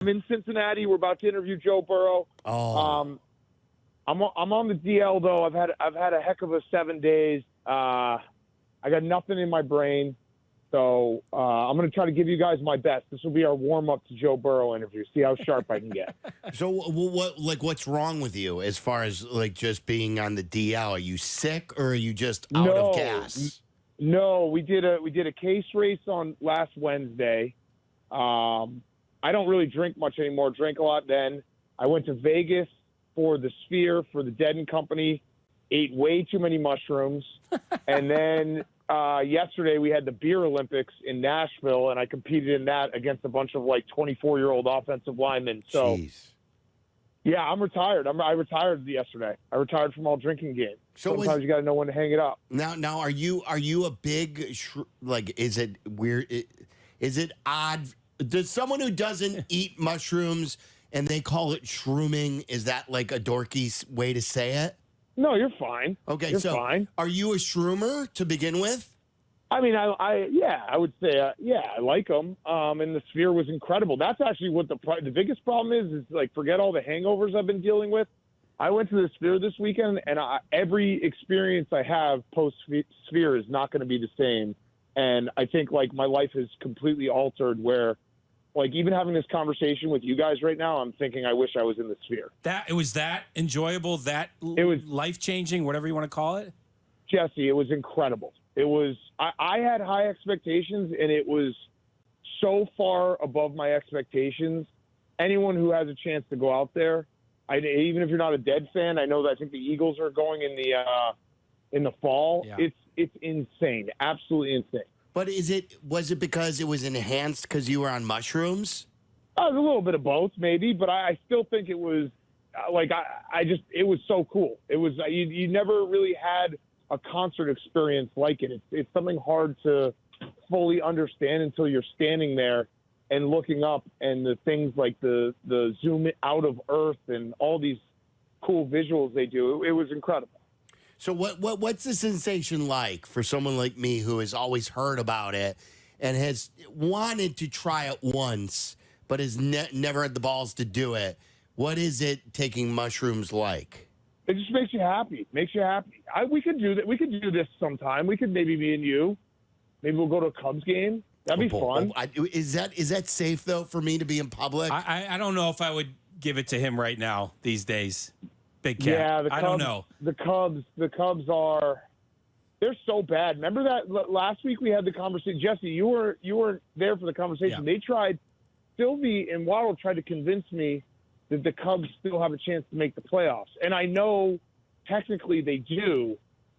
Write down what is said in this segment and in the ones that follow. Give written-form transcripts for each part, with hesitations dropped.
I'm in Cincinnati. We're about to interview Joe Burrow. Oh. I'm on the DL though. I've had a heck of a 7 days. I got nothing in my brain, so I'm going to try to give you guys my best. This will be our warm up to Joe Burrow interview. See how sharp I can get. So what's wrong with you as far as like just being on the DL? Are you sick or are you just out of gas? No, we did a case race on last Wednesday. I don't really drink much anymore. Drank a lot then. I went to Vegas for the Sphere for the Dead and Company. Ate way too many mushrooms, and then yesterday we had the Beer Olympics in Nashville, and I competed in that against a bunch of like 24-year-old offensive linemen. So, yeah, I'm retired. I retired yesterday. I retired from all drinking games. So sometimes you got to know when to hang it up. Now, are you a big like? Is it weird? Is it odd? Does someone who doesn't eat mushrooms and they call it shrooming, is that like a dorky way to say it? No, you're fine. Okay, you're so fine. Are you a shroomer to begin with? I mean, I would say, I like them. And the Sphere was incredible. That's actually what the biggest problem is like, forget all the hangovers I've been dealing with. I went to the Sphere this weekend, and every experience I have post-Sphere is not going to be the same. And I think, like, my life is completely altered where, like, even having this conversation with you guys right now, I'm thinking I wish I was in the Sphere. It was that enjoyable, it was life-changing, whatever you want to call it? Jesse, it was incredible. It was I had high expectations, and it was so far above my expectations. Anyone who has a chance to go out there, even if you're not a Dead fan, I know that I think the Eagles are going in the fall. Yeah. It's insane, absolutely insane. But was it because it was enhanced because you were on mushrooms? A little bit of both, maybe, but I still think it was it was so cool. It was you never really had a concert experience like it. It's something hard to fully understand until you're standing there and looking up, and the things like the zoom out of Earth and all these cool visuals they do. It was incredible. So what's the sensation like for someone like me who has always heard about it and has wanted to try it once but has never had the balls to do it? What is it taking mushrooms like? It just makes you happy. Makes you happy. We could do that. We could do this sometime. We could maybe me and you. Maybe we'll go to a Cubs game. That'd be fun. Is that safe though for me to be in public? I don't know if I would give it to him right now these days. Big Cat. Yeah, I don't know. The Cubs they're so bad. Remember that last week we had the conversation. Jesse, you were there for the conversation. Yeah. Silvy and Waddle tried to convince me that the Cubs still have a chance to make the playoffs. And I know technically they do,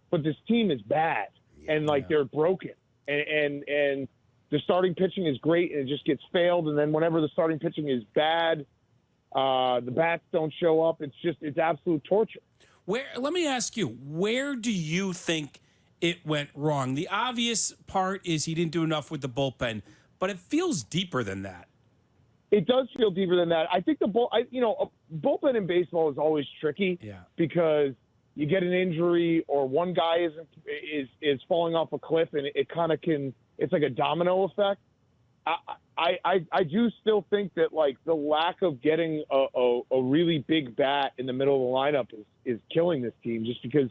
but this team is bad and they're broken. And the starting pitching is great and it just gets failed. And then whenever the starting pitching is bad, the bats don't show up. It's absolute torture. Let me ask you, where do you think it went wrong? The obvious part is he didn't do enough with the bullpen, but it feels deeper than that. It does feel deeper than that. I think a bullpen in baseball is always tricky because you get an injury or one guy is falling off a cliff and it kind of it's like a domino effect. I do still think that like the lack of getting a really big bat in the middle of the lineup is killing this team just because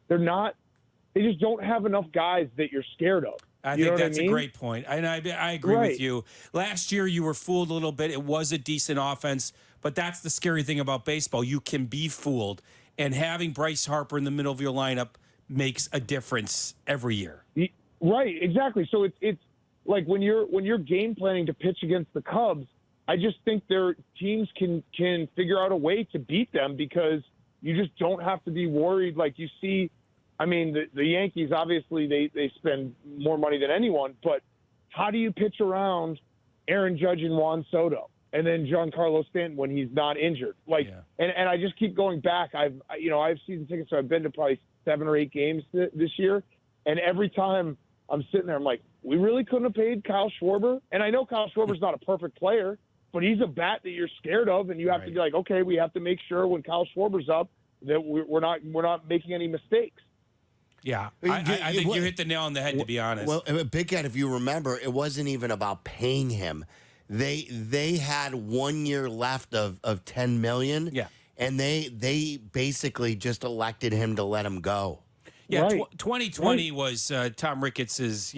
they just don't have enough guys that you're scared of. I think that's a great point. And I agree with you. Last year, you were fooled a little bit. It was a decent offense, but that's the scary thing about baseball. You can be fooled. And having Bryce Harper in the middle of your lineup makes a difference every year. Right, exactly. So it's like when you're game planning to pitch against the Cubs, I just think their teams can figure out a way to beat them because you just don't have to be worried. Like you see, I mean, the Yankees, obviously, they spend more money than anyone, but how do you pitch around Aaron Judge and Juan Soto and then Giancarlo Stanton when he's not injured? And I just keep going back. I have season tickets, so I've been to probably 7 or 8 games this year, and every time I'm sitting there, I'm like, we really couldn't have paid Kyle Schwarber? And I know Kyle Schwarber's not a perfect player, but he's a bat that you're scared of, and you have to be like, okay, we have to make sure when Kyle Schwarber's up that we're not making any mistakes. Yeah, I think you hit the nail on the head, to be honest. Well, Big Cat, if you remember, it wasn't even about paying him. they had 1 year left of $10 million. Yeah. And they basically just elected him to let him go. Yeah, Right. 2020 was Tom Ricketts's,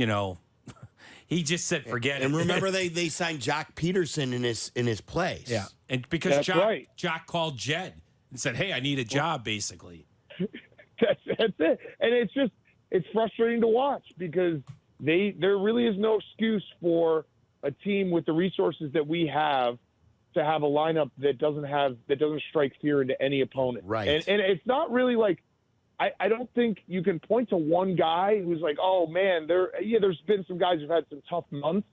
he just said forget it. And remember they signed Jock Peterson in his place. Yeah. And because That's right. Jock called Jed and said, "Hey, I need a job," basically. That's it. And it's frustrating to watch because there really is no excuse for a team with the resources that we have to have a lineup that doesn't strike fear into any opponent. Right. And it's not really like I don't think you can point to one guy who's like, oh man, there's been some guys who've had some tough months,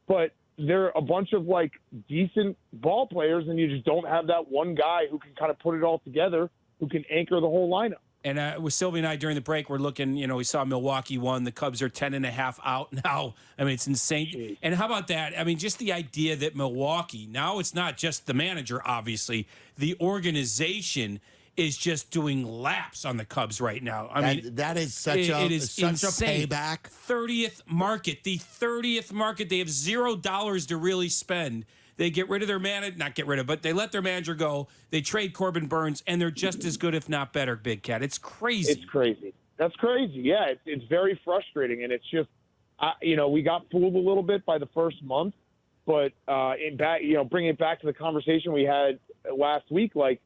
but they're a bunch of like decent ball players, and you just don't have that one guy who can kind of put it all together, who can anchor the whole lineup. And with Sylvie and I during the break, we're looking, we saw Milwaukee won. The Cubs are 10.5 out now. I mean, it's insane. Jeez. And how about that? I mean, just the idea that Milwaukee, now it's not just the manager, obviously. The organization is just doing laps on the Cubs right now. I mean, that is such a payback. 30th market. The 30th market. They have $0 to really spend. They get rid of their manager, not get rid of, but they let their manager go. They trade Corbin Burns, and they're just as good, if not better, Big Cat. It's crazy. It's crazy. That's crazy. Yeah, it's very frustrating, and it's just, we got fooled a little bit by the first month, but bringing it back to the conversation we had last week, like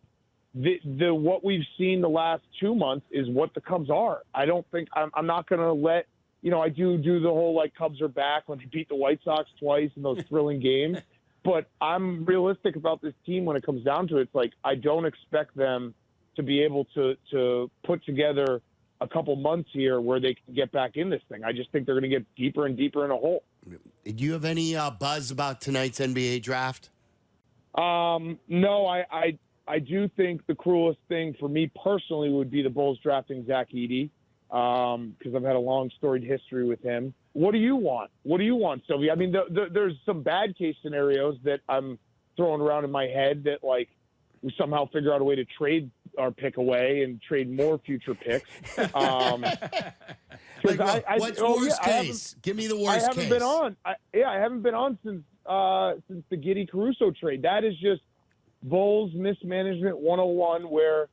the what we've seen the last 2 months is what the Cubs are. I don't think I'm not going to let. I do the whole like Cubs are back when they beat the White Sox twice in those thrilling games. But I'm realistic about this team when it comes down to it. It's like I don't expect them to be able to put together a couple months here where they can get back in this thing. I just think they're going to get deeper and deeper in a hole. Do you have any buzz about tonight's NBA draft? No, I do think the cruelest thing for me personally would be the Bulls drafting Zach Edey because I've had a long storied history with him. What do you want? What do you want, Sylvie? I mean, there's some bad case scenarios that I'm throwing around in my head that, like, we somehow figure out a way to trade our pick away and trade more future picks. What's worst case? Give me the worst case. I haven't been on since the Giddey Caruso trade. That is just Bulls mismanagement 101 where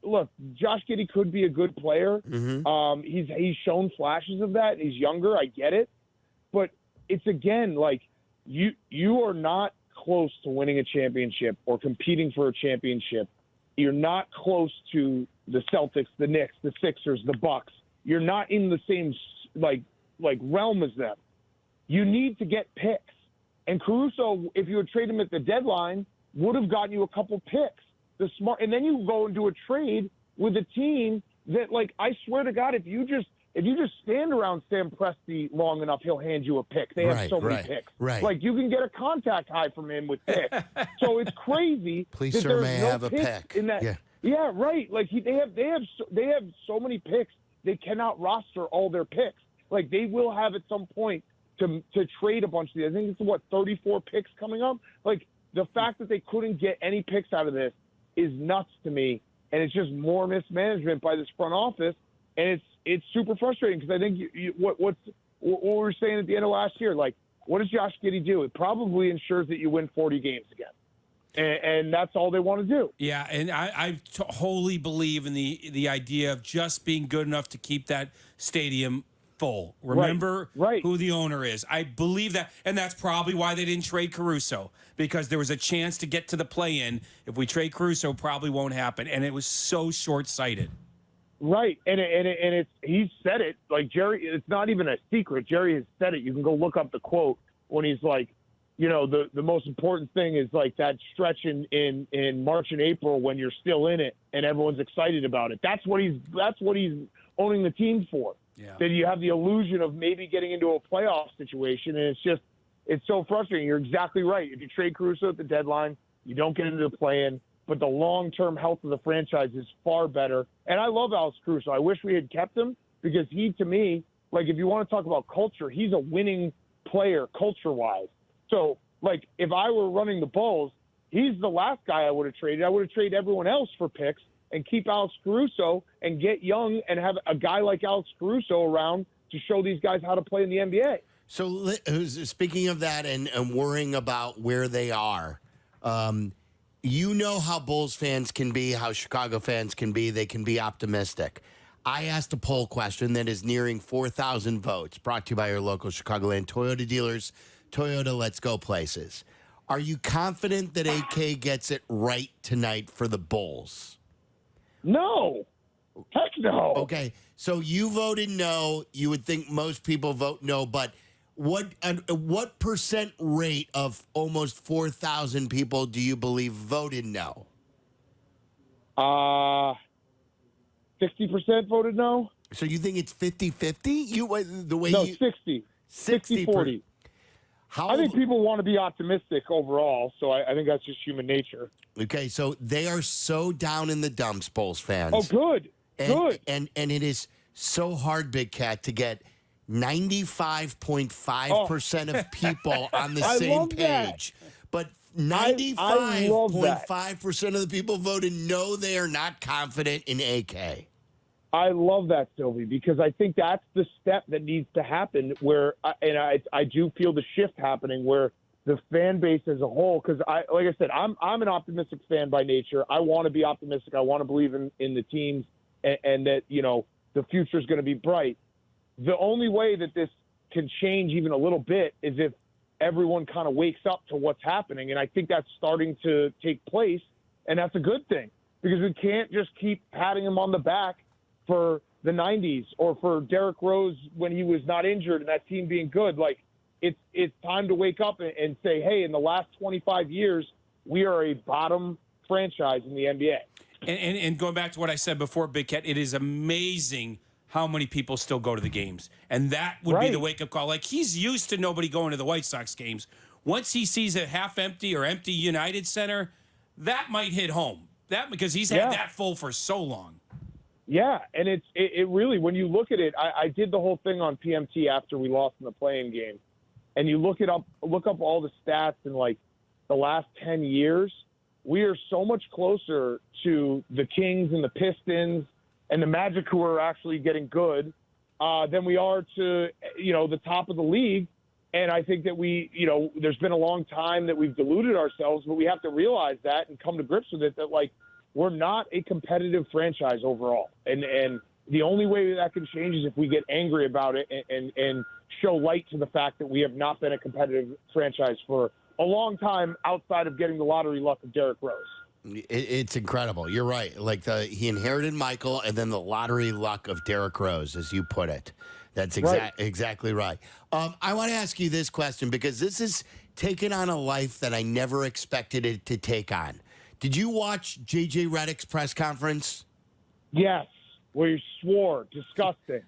look, Josh Giddey could be a good player. Mm-hmm. He's shown flashes of that. He's younger. I get it. But it's, again, like you are not close to winning a championship or competing for a championship. You're not close to the Celtics, the Knicks, the Sixers, the Bucks. You're not in the same like realm as them. You need to get picks. And Caruso, if you had traded him at the deadline, would have gotten you a couple picks. And then you go and do a trade with a team that, like, I swear to God, if you just stand around Sam Presti long enough, he'll hand you a pick. They have so many picks. Right. Like, you can get a contact high from him with picks. So it's crazy. Please, that sir, may I no have a pick? In that. Yeah, right. Like they have so many picks. They cannot roster all their picks. Like, they will have at some point to trade a bunch of these. I think it's 34 picks coming up. Like, the fact that they couldn't get any picks out of this is nuts to me, and it's just more mismanagement by this front office, and it's super frustrating because I think what we were saying at the end of last year, like, what does Josh Giddey do? It probably ensures that you win 40 games again, and that's all they want to do. Yeah, and I wholly believe in the idea of just being good enough to keep that stadium full. Remember who the owner is. I believe that, and that's probably why they didn't trade Caruso, because there was a chance to get to the play-in. If we trade Caruso, probably won't happen, and it was so short-sighted. Right, and he said it, like, Jerry. It's not even a secret. Jerry has said it. You can go look up the quote when he's like, the most important thing is like that stretch in March and April when you're still in it and everyone's excited about it. That's what he's owning the team for. Yeah. Then you have the illusion of maybe getting into a playoff situation, and it's so frustrating. You're exactly right. If you trade Caruso at the deadline, you don't get into the play-in, but the long-term health of the franchise is far better. And I love Alex Caruso. I wish we had kept him because he, to me, like, if you want to talk about culture, he's a winning player culture-wise. So, like, if I were running the Bulls, he's the last guy I would have traded. I would have traded everyone else for picks and keep Alex Caruso and get young and have a guy like Alex Caruso around to show these guys how to play in the NBA. So speaking of that and worrying about where they are, you know how Bulls fans can be, how Chicago fans can be. They can be optimistic. I asked a poll question that is nearing 4,000 votes, brought to you by your local Chicagoland Toyota dealers, Toyota Let's Go places. Are you confident that AK gets it right tonight for the Bulls? No. Heck no. Okay, so you voted no. You would think most people vote no, but what percent rate of almost 4,000 people do you believe voted no? 60% voted no. So you think it's 50-50? The way No, you 60. 60-40. I think people want to be optimistic overall, so I think that's just human nature. Okay, so they are so down in the dumps, Bulls fans. Oh, good. Good. And it is so hard, Big Cat, to get 95.5% of people on the same page. But 95.5% of the people voted no, they are not confident in AK. I love that, Sylvie, because I think that's the step that needs to happen where, I do feel the shift happening where the fan base as a whole, because like I said, I'm an optimistic fan by nature. I want to be optimistic. I want to believe in the teams and that, the future is going to be bright. The only way that this can change even a little bit is if everyone kind of wakes up to what's happening. And I think that's starting to take place. And that's a good thing because we can't just keep patting him on the back for the 90s or for Derrick Rose when he was not injured and that team being good. Like it's time to wake up and say, hey, in the last 25 years, we are a bottom franchise in the NBA. And going back to what I said before, Big Cat, it is amazing how many people still go to the games. And that would be the wake-up call. Like, he's used to nobody going to the White Sox games. Once he sees a half-empty or empty United Center, that might hit home. Because he's had that full for so long. Yeah, and it really, when you look at it, I did the whole thing on PMT after we lost in the play-in game. And you look up all the stats in, like, the last 10 years, we are so much closer to the Kings and the Pistons and the Magic, who are actually getting good, than we are to, the top of the league. And I think that there's been a long time that we've deluded ourselves, but we have to realize that and come to grips with it, that, like, we're not a competitive franchise overall. And the only way that can change is if we get angry about it and show light to the fact that we have not been a competitive franchise for a long time outside of getting the lottery luck of Derrick Rose. It's incredible. You're right. Like he inherited Michael and then the lottery luck of Derrick Rose, as you put it. That's exactly right. I want to ask you this question because this is taken on a life that I never expected it to take on. Did you watch J.J. Redick's press conference? Yes, where he swore. Disgusting.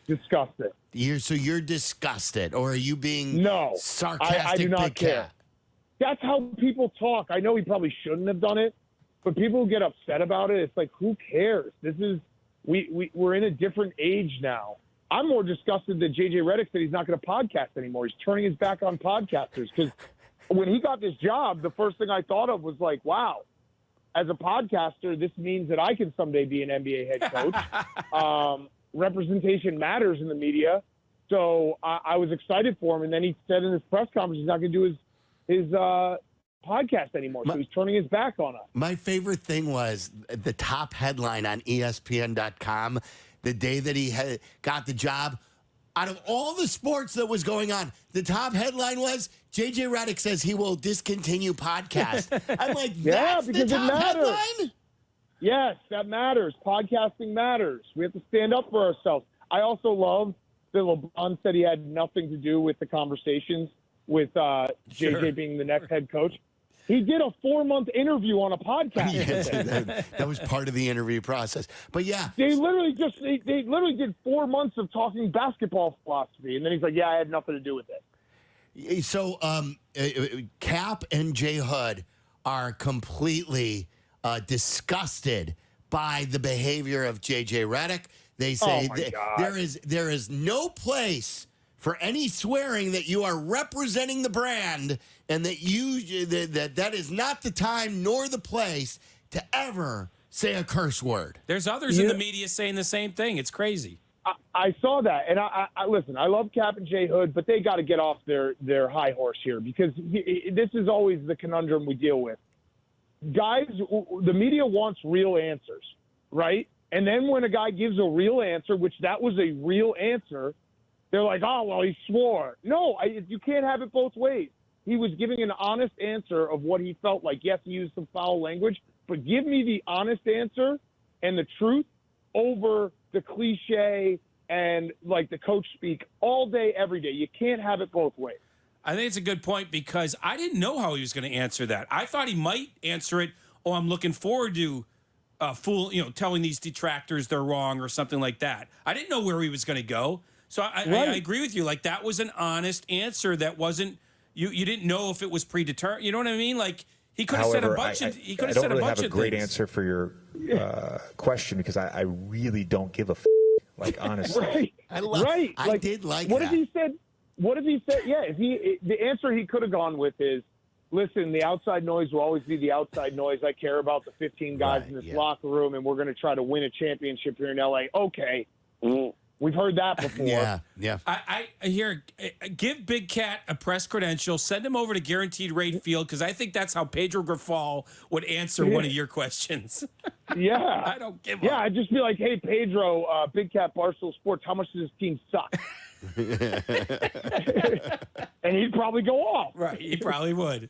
Disgusting. You're disgusted, or are you being sarcastic? I do not care. That's how people talk. I know he probably shouldn't have done it, but people get upset about it. It's like, who cares? This is we're in a different age now. I'm more disgusted that J.J. Redick said he's not going to podcast anymore. He's turning his back on podcasters because when he got this job, the first thing I thought of was like, wow, as a podcaster, this means that I can someday be an NBA head coach. Representation matters in the media. So I was excited for him. And then he said in his press conference he's not going to do his podcast anymore. So he's turning his back on us. My favorite thing was the top headline on ESPN.com the day that he got the job. Out of all the sports that was going on, the top headline was J.J. Redick says he will discontinue podcast. I'm like, that's the top headline? Yes, that matters. Podcasting matters. We have to stand up for ourselves. I also love that LeBron said he had nothing to do with the conversations with JJ being the next head coach. He did a 4-month interview on a podcast. Yes, that was part of the interview process. But yeah, they literally did 4 months of talking basketball philosophy, and then he's like, "Yeah, I had nothing to do with it." So Cap and Jay Hood are completely disgusted by the behavior of J.J. Redick. They say there is no place for any swearing, that you are representing the brand, and that that is not the time nor the place to ever say a curse word. There's others in the media saying the same thing. It's crazy. I saw that, and I listen. I love Cap and Jay Hood, but they got to get off their high horse here because this is always the conundrum we deal with. Guys, the media wants real answers, right? And then when a guy gives a real answer, which that was a real answer, they're like, "Oh, well, he swore." No, you can't have it both ways. He was giving an honest answer of what he felt like. Yes, he used some foul language, but give me the honest answer and the truth over the cliche and like the coach speak all day, every day. You can't have it both ways. I think it's a good point because I didn't know how he was going to answer that. I thought he might answer it, "Oh, I'm looking forward to telling these detractors they're wrong," or something like that. I didn't know where he was going to go. So I agree with you. Like, that was an honest answer that wasn't, you didn't know if it was predetermined. You know what I mean? Like, he could have said a bunch of he could have said a bunch of things. I don't really have a great answer for your question because I really don't give a like, honestly. Right. I did like what that. What if he said, yeah, the answer he could have gone with is, listen, the outside noise will always be the outside noise. I care about the 15 guys in this locker room, and we're going to try to win a championship here in L.A. Okay. We've heard that before. Yeah. I hear, give Big Cat a press credential, send him over to Guaranteed Rate Field, because I think that's how Pedro Grafal would answer one of your questions. Yeah. I don't give up. Yeah, I'd just be like, hey, Pedro, Big Cat Barstool Sports, how much does this team suck? And he'd probably go off. Right, he probably would.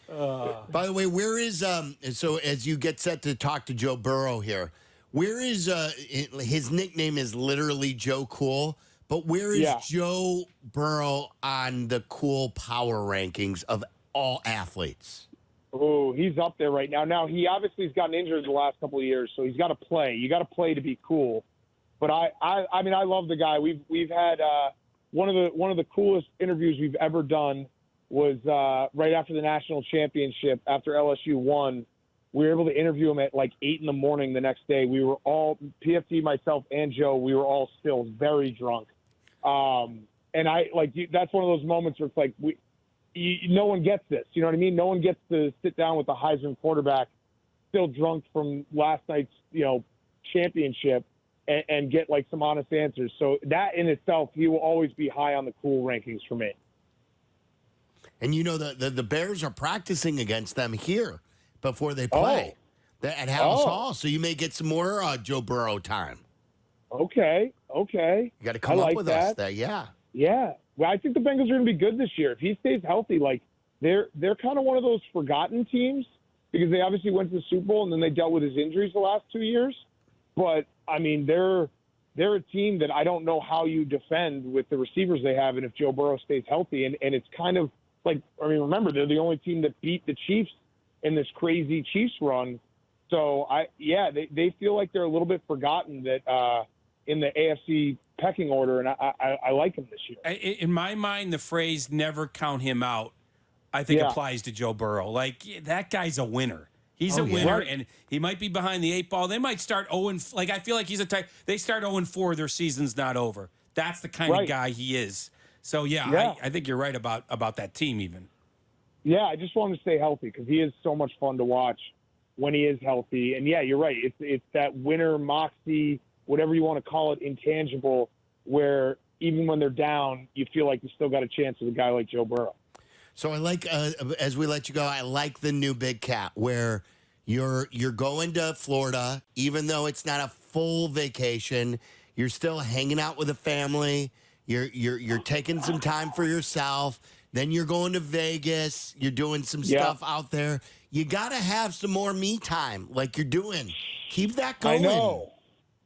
By the way, where is so as you get set to talk to Joe Burrow here, where is his nickname is literally Joe Cool, but where is Joe Burrow on the cool power rankings of all athletes? Oh, he's up there right now. Now, he obviously has gotten injured the last couple of years, so he's got to play. You got to play to be cool. But I mean, I love the guy. We've had one of the coolest interviews we've ever done was right after the national championship, after LSU won. We were able to interview him at like 8 in the morning the next day. We were all, PFT, myself, and Joe, we were all still very drunk. And that's one of those moments where it's like, no one gets this. You know what I mean? No one gets to sit down with the Heisman quarterback still drunk from last night's, championship and get like some honest answers. So that in itself, he will always be high on the cool rankings for me. And the Bears are practicing against them here before they play at Hallis Hall. So you may get some more Joe Burrow time. Okay. You got to come up with us there. Yeah. Yeah. Well, I think the Bengals are going to be good this year. If he stays healthy, like they're kind of one of those forgotten teams because they obviously went to the Super Bowl and then they dealt with his injuries the last 2 years. But I mean, they're a team that I don't know how you defend with the receivers they have, and if Joe Burrow stays healthy, and it's kind of like, I mean, remember they're the only team that beat the Chiefs in this crazy Chiefs run. So they feel like they're a little bit forgotten that in the AFC pecking order, and I like them this year. In my mind, the phrase "never count him out," I think applies to Joe Burrow. Like, that guy's a winner. He's a winner, and he might be behind the 8 ball. They might start 0-, like, I feel like he's a type. They start 0-4, their season's not over. That's the kind of guy he is. So I think you're right about that team even. Yeah, I just want him to stay healthy because he is so much fun to watch when he is healthy. And yeah, you're right. It's that winner moxie, whatever you want to call it, intangible, where even when they're down, you feel like you still got a chance with a guy like Joe Burrow. So I like, as we let you go, I like the new Big Cat where you're going to Florida, even though it's not a full vacation. You're still hanging out with a family. You're taking some time for yourself. Then you're going to Vegas. You're doing some stuff out there. You got to have some more me time like you're doing. Keep that going.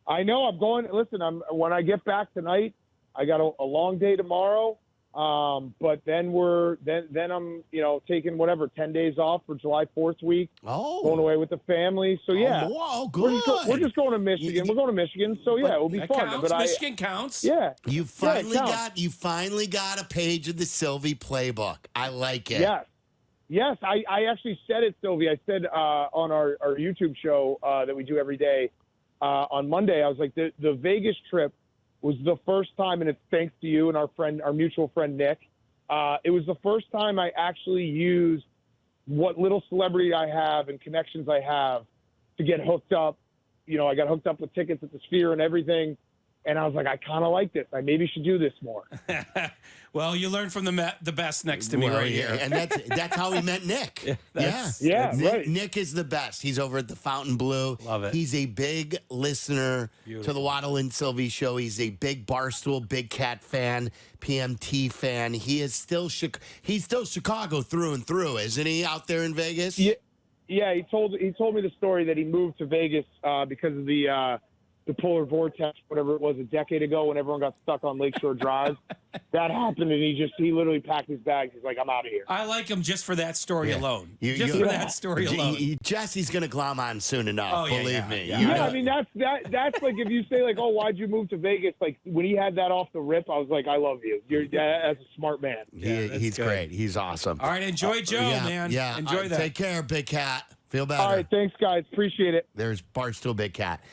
I know. I'm going. Listen, when I get back tonight, I got a long day tomorrow. But then I'm, taking 10 days off for July 4th week. Going away with the family. So yeah. Good. We're just going to Michigan. We're going to Michigan. So yeah, it'll be fun. Counts. But Michigan counts. Yeah. You finally got a page of the Silvy playbook. I like it. Yes. I actually said it, Silvy. I said on our YouTube show that we do every day on Monday, I was like, the Vegas trip was the first time, and it's thanks to you and our mutual friend Nick. It was the first time I actually used what little celebrity I have and connections I have to get hooked up. I got hooked up with tickets at the Sphere and everything. And I was like, I kind of like this. I maybe should do this more. Well, you learn from the best next to me right here. And that's how we met Nick. Yeah, right. Nick is the best. He's over at the Fountain Blue. Love it. He's a big listener to Beautiful. the Waddle and Silvy show. He's a big Barstool, Big Cat fan, PMT fan. He's still Chicago through and through, isn't he? Out there in Vegas. Yeah. He told me the story that he moved to Vegas because of the polar vortex, whatever it was, a decade ago when everyone got stuck on Lakeshore Drive. That happened, and he literally packed his bags. He's like, I'm out of here. I like him just for that story alone. For that story J- alone. Jesse's going to glom on soon enough. Believe me. yeah. You Yeah, know- I mean, that's like if you say, like, oh, why'd you move to Vegas? Like, when he had that off the rip, I was like, I love you. You're as a smart man. He's good. great. He's awesome. All right, enjoy Joe, man. Yeah. Enjoy that. Take care, Big Cat. Feel better. All right, thanks, guys. Appreciate it. There's Barstool Big Cat.